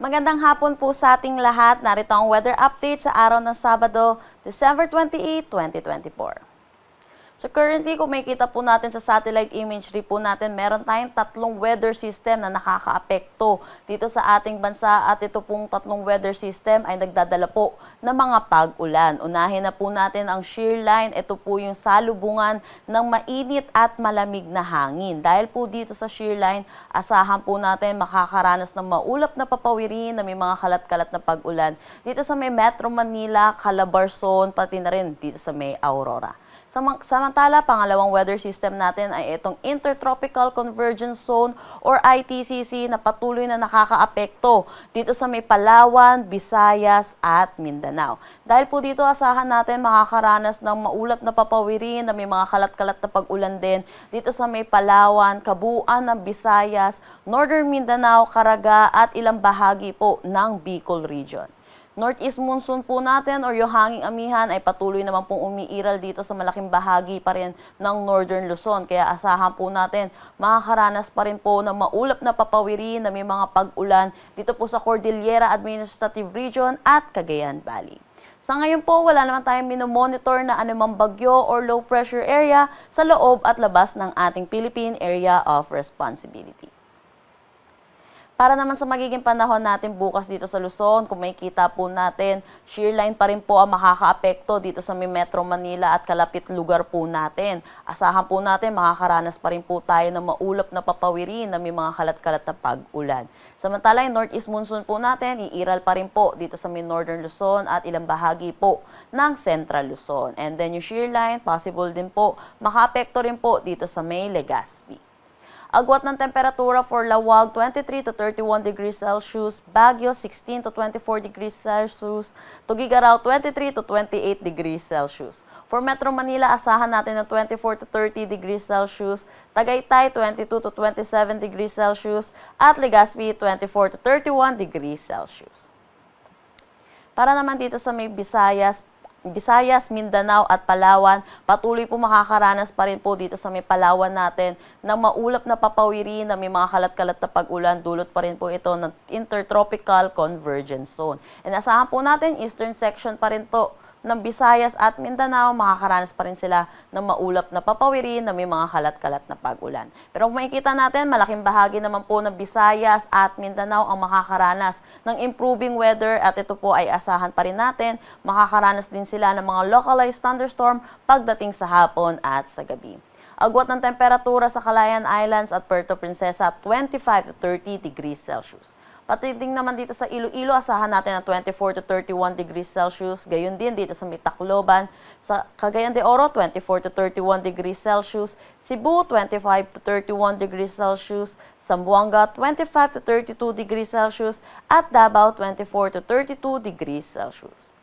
Magandang hapon po sa ating lahat. Narito ang weather update sa araw ng Sabado, December 28, 2024. So currently, kung makikita po natin sa satellite imagery po natin, meron tayong tatlong weather system na nakakaapekto dito sa ating bansa at ito pong tatlong weather system ay nagdadala po ng mga pag-ulan. Unahin na po natin ang shear line. Ito po yung salubungan ng mainit at malamig na hangin. Dahil po dito sa shear line, asahan po natin makakaranas ng maulap na papawirin na may mga kalat-kalat na pag-ulan dito sa may Metro Manila, Calabarzon, pati na rin dito sa may Aurora. Samantala, pangalawang weather system natin ay itong Intertropical Convergence Zone or ITCZ na patuloy na nakakaapekto dito sa may Palawan, Visayas at Mindanao. Dahil po dito asahan natin makakaranas ng maulap na papawirin na may mga kalat-kalat na pag-ulan din dito sa may Palawan, kabuuan ng Visayas, Northern Mindanao, Caraga at ilang bahagi po ng Bicol Region. Northeast monsoon po natin or yung hanging amihan ay patuloy naman pong umiiral dito sa malaking bahagi pa rin ng Northern Luzon. Kaya asahan po natin makakaranas pa rin po ng maulap na papawirin na may mga pag-ulan dito po sa Cordillera Administrative Region at Cagayan Valley. Sa ngayon po, wala naman tayong minomonitor na anumang bagyo or low pressure area sa loob at labas ng ating Philippine Area of Responsibility. Para naman sa magiging panahon natin bukas dito sa Luzon, kung makikita po natin, shear line pa rin po ang makakaapekto dito sa may Metro Manila at kalapit lugar po natin. Asahan po natin, makakaranas pa rin po tayo ng maulap na papawirin na may mga kalat-kalat na pag-ulan. Samantala, yung Northeast monsoon po natin, iiral pa rin po dito sa may Northern Luzon at ilang bahagi po ng Central Luzon. And then yung shear line, possible din po, makaapekto rin po dito sa may Legazpi. Agwat ng temperatura for Lawag, 23 to 31 degrees Celsius, Baguio, 16 to 24 degrees Celsius, Tuguegarao, 23 to 28 degrees Celsius. For Metro Manila, asahan natin ng 24 to 30 degrees Celsius, Tagaytay, 22 to 27 degrees Celsius, at Legazpi, 24 to 31 degrees Celsius. Para naman dito sa may Visayas, Mindanao at Palawan, patuloy po makakaranas pa rin po dito sa may Palawan natin ng maulap na papawirin na may mga kalat-kalat na pag-ulan. Dulot pa rin po ito ng Intertropical Convergence Zone. And asahan po natin, eastern section pa rin po ng Visayas at Mindanao, makakaranas pa rin sila ng maulap na papawirin na may mga kalat-kalat na pag-ulan. Pero kung makikita natin, malaking bahagi naman po ng Visayas at Mindanao ang makakaranas ng improving weather at ito po ay asahan pa rin natin. Makakaranas din sila ng mga localized thunderstorm pagdating sa hapon at sa gabi. Agwat ng temperatura sa Calayan Islands at Puerto Princesa, 25 to 30 degrees Celsius. Pati din naman dito sa Iloilo, asahan natin ng 24 to 31 degrees Celsius. Gayon din dito sa Tacloban. Sa Cagayan de Oro, 24 to 31 degrees Celsius. Cebu, 25 to 31 degrees Celsius. Zamboanga, 25 to 32 degrees Celsius. At Davao, 24 to 32 degrees Celsius.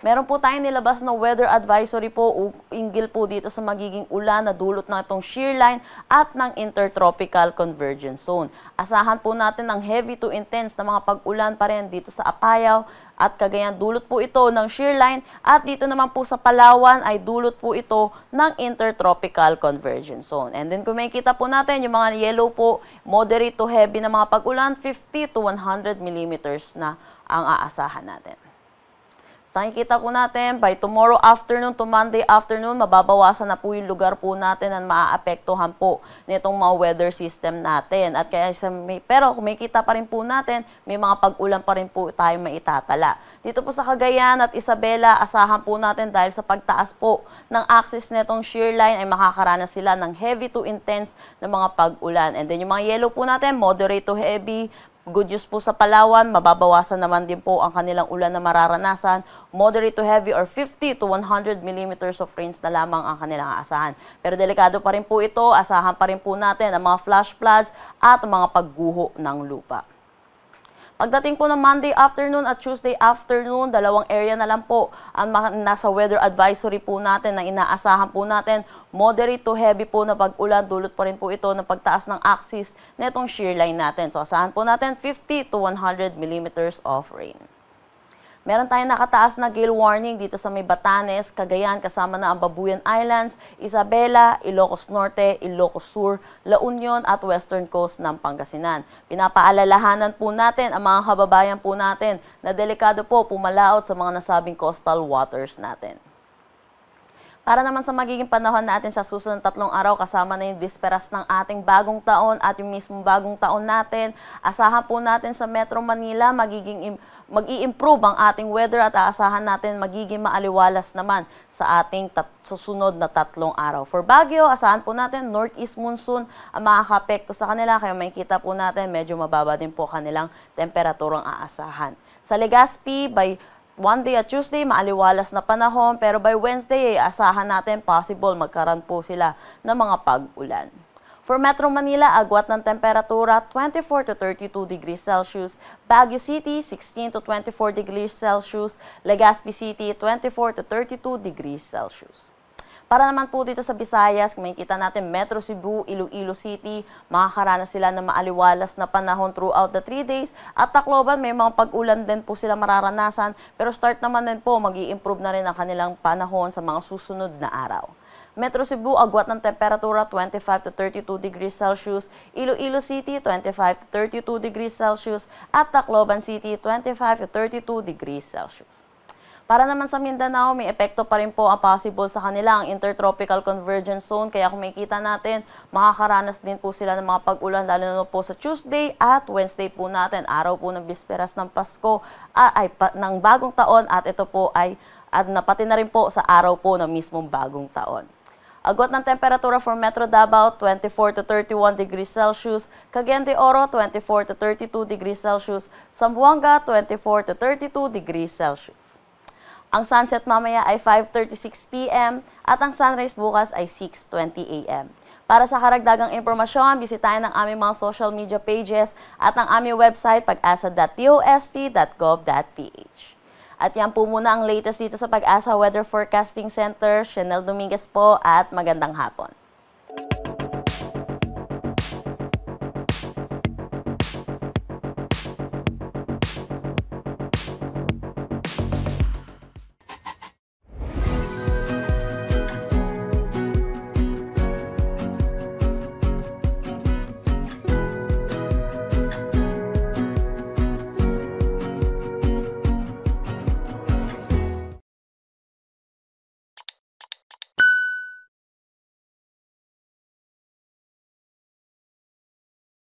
Meron po tayong nilabas na weather advisory po hinggil po dito sa magiging ulan na dulot ng itong shear line at ng Intertropical Convergence Zone. Asahan po natin ng heavy to intense na mga pag-ulan pa rin dito sa Apayao at Cagayan. Dulot po ito ng shear line at dito naman po sa Palawan ay dulot po ito ng Intertropical Convergence Zone. And then kung makikita po natin yung mga yellow po, moderate to heavy na mga pag-ulan, 50 to 100 millimeters na ang aasahan natin. Nakikita po natin, by tomorrow afternoon to Monday afternoon, mababawasan na po yung lugar po natin na maaapektuhan po nitong mga weather system natin. At kaya pero kung makikita pa rin po natin, may mga pag-ulan pa rin po tayo maitatala. Dito po sa Cagayan at Isabela, asahan po natin dahil sa pagtaas po ng axis nitong shear line ay makakaranas sila ng heavy to intense na mga pag-ulan. And then yung mga yellow po natin, moderate to heavy. Good news po sa Palawan, mababawasan naman din po ang kanilang ulan na mararanasan. Moderate to heavy or 50 to 100 millimeters of rains na lamang ang kanilang aasahan. Pero delikado pa rin po ito, asahan pa rin po natin ang mga flash floods at mga pagguho ng lupa. Pagdating po ng Monday afternoon at Tuesday afternoon, dalawang area na lang po ang nasa weather advisory po natin na inaasahan po natin. Moderate to heavy po na pag-ulan, dulot pa rin po ito ng pagtaas ng axis na itong shear line natin. So asahan po natin 50 to 100 millimeters of rain. Meron tayong nakataas na gale warning dito sa may Batanes, Cagayan, kasama na ang Babuyan Islands, Isabela, Ilocos Norte, Ilocos Sur, La Union at Western Coast ng Pangasinan. Pinapaalalahanan po natin ang mga kababayan po natin na delikado po pumalaot sa mga nasabing coastal waters natin. Para naman sa magiging panahon natin sa susunod 3 araw, kasama na yung disperas ng ating bagong taon at yung mismong bagong taon natin, asahan po natin sa Metro Manila mag-i-improve ang ating weather at aasahan natin magiging maaliwalas naman sa ating susunod na 3 araw. For Baguio, asahan po natin northeast monsoon ang makaka-apekto sa kanila, kaya makikita po natin medyo mababa din po kanilang temperaturang aasahan. Sa Legazpi, by Monday at Tuesday, maaliwalas na panahon, pero by Wednesday, asahan natin possible magkaroon po sila ng mga pag-ulan. For Metro Manila, agwat ng temperatura 24 to 32 degrees Celsius, Baguio City 16 to 24 degrees Celsius, Legazpi City 24 to 32 degrees Celsius. Para naman po dito sa Visayas, makikita natin Metro Cebu, Iloilo City, makakaranas sila ng maaliwalas na panahon throughout the 3 days. At Tacloban, may mga pag-ulan din po sila mararanasan, pero start naman din po, mag-i-improve na rin ang kanilang panahon sa mga susunod na araw. Metro Cebu, agwat ng temperatura 25 to 32 degrees Celsius, Iloilo City 25 to 32 degrees Celsius, at Tacloban City 25 to 32 degrees Celsius. Para naman sa Mindanao, may epekto pa rin po ang possible sa kanila ang Intertropical Convergence Zone. Kaya kung makikita natin, makakaranas din po sila ng mga pag-ulan, lalo na po sa Tuesday at Wednesday po natin. Araw po ng bisperas ng Pasko, ng bagong taon, at ito po ay napati na rin po sa araw po ng mismong bagong taon. Agwat ng temperatura for Metro Davao, 24 to 31 degrees Celsius, Cagayan de Oro, 24 to 32 degrees Celsius, Zamboanga, 24 to 32 degrees Celsius. Ang sunset mamaya ay 5:36 p.m. at ang sunrise bukas ay 6:20 a.m. Para sa karagdagang impormasyon, bisitahin ang aming mga social media pages at ang aming website pag-asa.dost.gov.ph. At yan po muna ang latest dito sa Pag-asa Weather Forecasting Center. Chanel Dominguez po at magandang hapon.